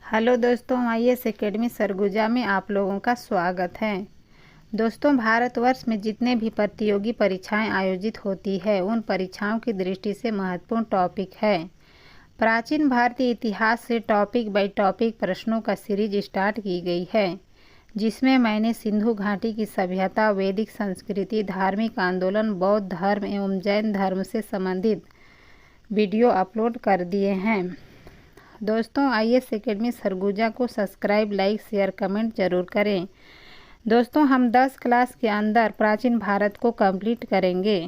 Hello दोस्तों, IAS academy Surguja में आप लोगों का स्वागत है। दोस्तों, भारतवर्ष में जितने भी प्रतियोगी परीक्षाएं आयोजित होती है उन परीक्षाओं की दृष्टि से महत्वपूर्ण टॉपिक है प्राचीन भारतीय इतिहास से टॉपिक बाय टॉपिक प्रश्नों का सीरीज स्टार्ट की गई है, जिसमें मैंने सिंधु घाटी की सभ्यता, वैदिक संस्कृति, धार्मिक आंदोलन, बौद्ध धर्म एवं जैन धर्म से संबंधित वीडियो अपलोड कर दिए हैं। दोस्तों, आईएएस एकेडमी सरगुजा को सब्सक्राइब, लाइक, शेयर, कमेंट जरूर करें। दोस्तों, हम 10 क्लास के अंदर प्राचीन भारत को कंप्लीट करेंगे।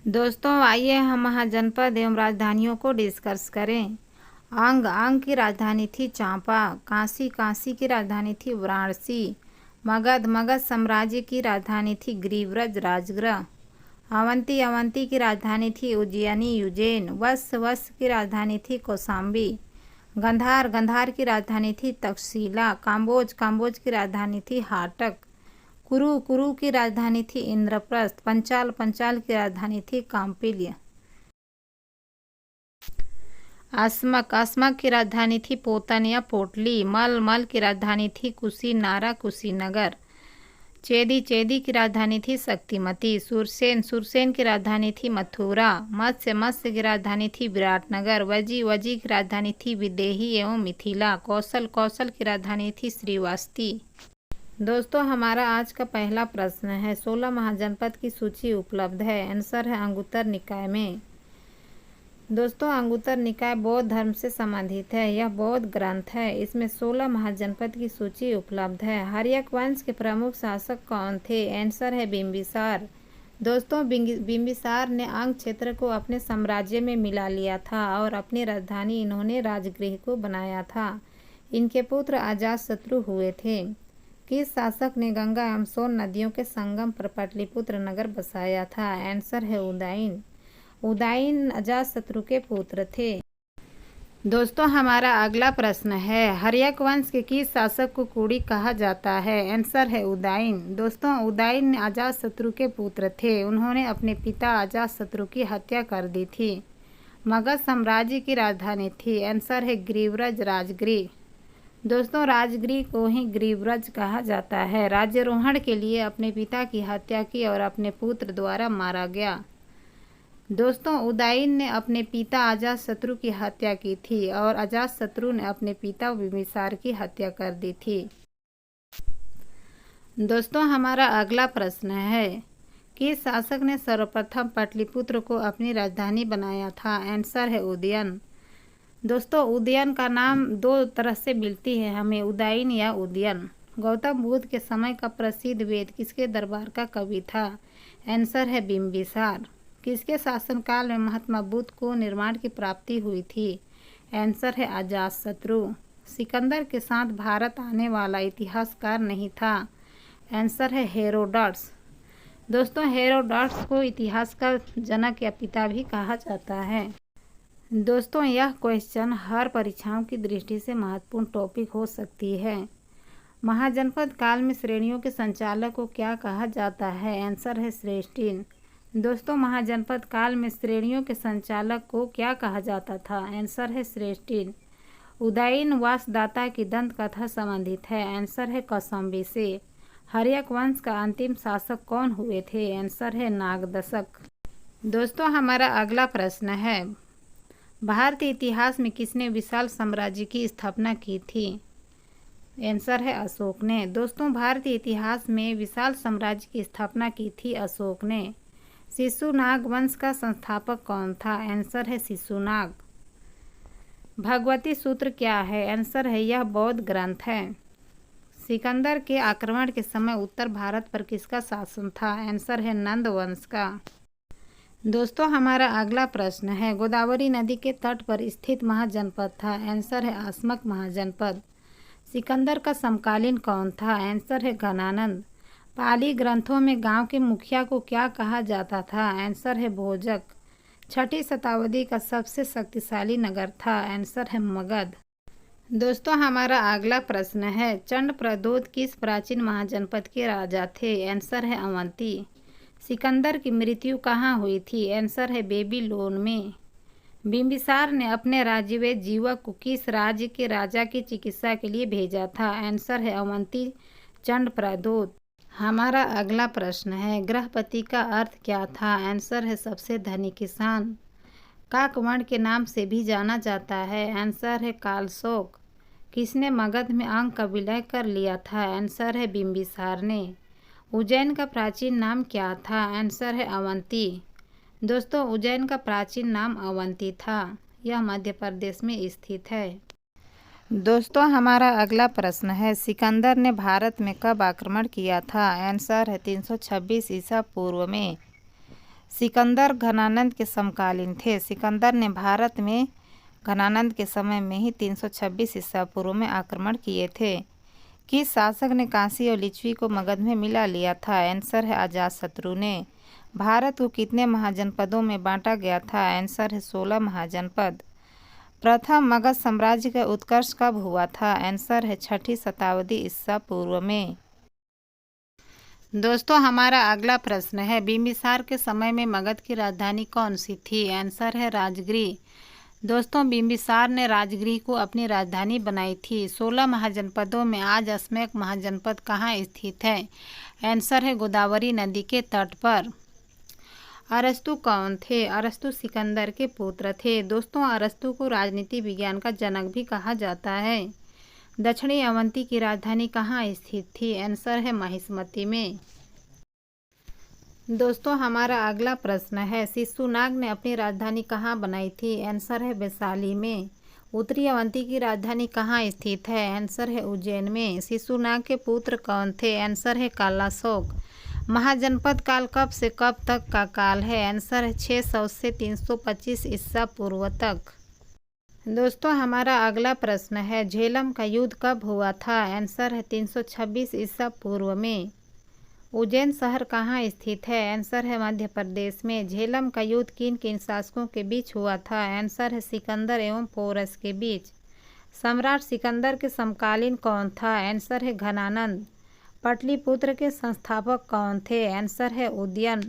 दोस्तों, आइए हम महाजनपद एवं राजधानियों को डिस्कस करें। अंग की राजधानी थी चांपा। काशी की राजधानी थी वाराणसी। मगध साम्राज्य की राजधानी थी गिरिव्रज राजगृह। अवंती की राजधानी थी उज्जैन। वत्स की राजधानी थी कौशाम्बी। गंधार की राजधानी थी तक्षशिला। काम्बोज की राजधानी थी हाटक। कुरु की राजधानी थी इंद्रप्रस्थ। पंचाल की राजधानी थी काम्पिल्य। अस्मक की राजधानी थी पोतन या पोटली। मल की राजधानी थी कुशीनगर। चेदी की राजधानी थी शक्तिमती। सुरसेन की राजधानी थी मथुरा। मत्स्य की राजधानी थी विराटनगर। वजी की राजधानी थी विदेही एवं मिथिला। कौशल की राजधानी थी श्रीवास्ती। दोस्तों, हमारा आज का पहला प्रश्न है, 16 महाजनपद की सूची उपलब्ध है। आंसर है अंगुत्तर निकाय में। दोस्तों, अंगुत्तर निकाय बौद्ध धर्म से संबंधित है। यह बौद्ध ग्रंथ है। इसमें 16 महाजनपद की सूची उपलब्ध है। हर्यक वंश के प्रमुख शासक कौन थे? आंसर है बिंबिसार। दोस्तों, बिंबिसार ने अंग क्षेत्र को अपने साम्राज्य में मिला लिया था और अपनी राजधानी इन्होंने राजगृह को बनाया था। इनके पुत्र अजातशत्रु हुए थे। किस शासक ने गंगा एवं सोन नदियों के संगम पर पाटलिपुत्र नगर बसाया था? आंसर है उदयन अजातशत्रु के पुत्र थे। दोस्तों, हमारा अगला प्रश्न है, हर्यक वंश के किस शासक को कुड़ी कहा जाता है? आंसर है उदयन। दोस्तों, उदयन अजातशत्रु के पुत्र थे। उन्होंने अपने पिता अजातशत्रु की हत्या कर दी थी। मगध साम्राज्य की राजधानी थी। आंसर है गिरिव्रज राजगृह। दोस्तों, राजगृह को ही गिरिव्रज कहा जाता है। राज्यारोहण के लिए अपने पिता की हत्या की और अपने पुत्र द्वारा मारा गया। दोस्तों, उदयन ने अपने पिता अजातशत्रु की हत्या की थी और अजातशत्रु ने अपने पिता बिंबिसार की हत्या कर दी थी। दोस्तों, हमारा अगला प्रश्न है, किस शासक ने सर्वप्रथम पाटलिपुत्र को अपनी राजधानी बनाया था? आंसर है उदयन। दोस्तों, उदयन का नाम दो तरह से मिलती है हमें, उदयन या उदयन। गौतम बुद्ध के समय का प्रसिद्ध वेद किसके दरबार का कवि था? आंसर है बिंबिसार। किसके शासनकाल में महात्मा बुद्ध को निर्माण की प्राप्ति हुई थी? आंसर है अजातशत्रु। सिकंदर के साथ भारत आने वाला इतिहासकार नहीं था? आंसर है हेरोडोटस। दोस्तों, हेरोडोटस को इतिहास का जनक या पिता भी कहा जाता है। दोस्तों, यह क्वेश्चन हर परीक्षाओं की दृष्टि से महत्वपूर्ण टॉपिक हो सकती है। महाजनपद काल में श्रेणियों के संचालक को क्या कहा जाता है? आंसर है श्रेष्ठीन। दोस्तों, महाजनपद काल में श्रेणियों के संचालक को क्या कहा जाता था? आंसर है श्रेष्ठीन। उदयन वासदाता की दंत कथा संबंधित है। आंसर है कौशाम्बी से। हर्यक वंश का अंतिम शासक कौन हुए थे? आंसर है नागदशक। दोस्तों, हमारा अगला प्रश्न है, भारतीय इतिहास में किसने विशाल साम्राज्य की स्थापना की थी? आंसर है अशोक ने। दोस्तों, भारतीय इतिहास में विशाल साम्राज्य की स्थापना की थी अशोक ने। शिशुनाग वंश का संस्थापक कौन था? आंसर है शिशुनाग। भगवती सूत्र क्या है? आंसर है यह बौद्ध ग्रंथ है। सिकंदर के आक्रमण के समय उत्तर भारत पर किसका शासन था? आंसर है नंद वंश का। दोस्तों, हमारा अगला प्रश्न है, गोदावरी नदी के तट पर स्थित महाजनपद था? आंसर है अस्मक महाजनपद। सिकंदर का समकालीन कौन था? आंसर है घनानंद। पाली ग्रंथों में गांव के मुखिया को क्या कहा जाता था? आंसर है भोजक। 6ठी शताब्दी का सबसे शक्तिशाली नगर था? आंसर है मगध। दोस्तों, हमारा अगला प्रश्न है, चंडप्रद्योत किस प्राचीन महाजनपद के राजा थे? आंसर है अवंती। सिकंदर की मृत्यु कहाँ हुई थी? आंसर है बेबीलोन में। बिंबिसार ने अपने राज्य जीवक को किस राज्य के राजा की चिकित्सा के लिए भेजा था? आंसर है अवंती चंड प्रदूत। हमारा अगला प्रश्न है, गृहपति का अर्थ क्या था? आंसर है सबसे धनी किसान। काकवर्ण के नाम से भी जाना जाता है? आंसर है कालशोक। किसने मगध में अंक का विलय कर लिया था? आंसर है बिंबिसार ने। उज्जैन का प्राचीन नाम क्या था? आंसर है अवंती। दोस्तों, उज्जैन का प्राचीन नाम अवंती था। यह मध्य प्रदेश में स्थित है। दोस्तों, हमारा अगला प्रश्न है, सिकंदर ने भारत में कब आक्रमण किया था? आंसर है 326 ईसा पूर्व में। सिकंदर घनानंद के समकालीन थे। सिकंदर ने भारत में घनानंद के समय में ही 326 ईसा पूर्व में आक्रमण किए थे। किस शासक ने काशी और लिच्छवी को मगध में मिला लिया था? आंसर है अजातशत्रु ने। भारत को कितने महाजनपदों में बांटा गया था? आंसर है 16 महाजनपद। प्रथम मगध साम्राज्य का उत्कर्ष कब हुआ था? आंसर है 6ठी शताब्दी ईसा पूर्व में। दोस्तों, हमारा अगला प्रश्न है, बिंबिसार के समय में मगध की राजधानी कौन सी थी? आंसर है राजगृह। दोस्तों, बिंबिसार ने राजगृह को अपनी राजधानी बनाई थी। 16 महाजनपदों में आज अस्मयक महाजनपद कहाँ स्थित है? आंसर है गोदावरी नदी के तट पर। अरस्तु कौन थे? अरस्तु सिकंदर के पुत्र थे। दोस्तों, अरस्तु को राजनीति विज्ञान का जनक भी कहा जाता है। दक्षिणी अवंती की राजधानी कहाँ स्थित थी? आंसर है महिष्मती में। दोस्तों, हमारा अगला प्रश्न है, शिशुनाग ने अपनी राजधानी कहाँ बनाई थी? आंसर है वैशाली में। उत्तरी अवंती की राजधानी कहाँ स्थित है? आंसर है उज्जैन में। शिशुनाग के पुत्र कौन थे? आंसर है कालाशोक। महाजनपद काल कब से कब तक का काल है? आंसर है 600 से 325 ईसा पूर्व तक। दोस्तों, हमारा अगला प्रश्न है, झेलम का युद्ध कब हुआ था? आंसर है 326 ईसा पूर्व में। उज्जैन शहर कहाँ स्थित है? आंसर है मध्य प्रदेश में। झेलम का युद्ध किन किन शासकों के बीच हुआ था? आंसर है सिकंदर एवं पोरस के बीच। सम्राट सिकंदर के समकालीन कौन था? आंसर है घनानंद। पाटलिपुत्र के संस्थापक कौन थे? आंसर है उदयन।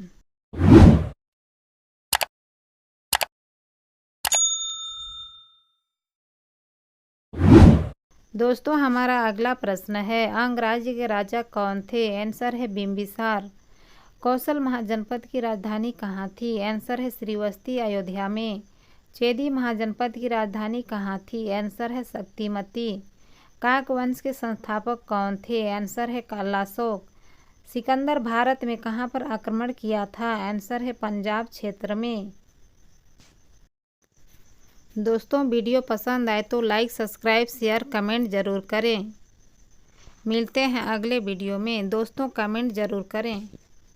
दोस्तों, हमारा अगला प्रश्न है, अंग राज्य के राजा कौन थे? आंसर है बिंबिसार। कौशल महाजनपद की राजधानी कहाँ थी? आंसर है श्रीवस्ती अयोध्या में। चेदी महाजनपद की राजधानी कहाँ थी? आंसर है शक्तिमती। काकवंश के संस्थापक कौन थे? आंसर है कालाशोक। सिकंदर भारत में कहाँ पर आक्रमण किया था? आंसर है पंजाब क्षेत्र में। दोस्तों, वीडियो पसंद आए तो लाइक, सब्सक्राइब, शेयर, कमेंट ज़रूर करें। मिलते हैं अगले वीडियो में। दोस्तों, कमेंट ज़रूर करें।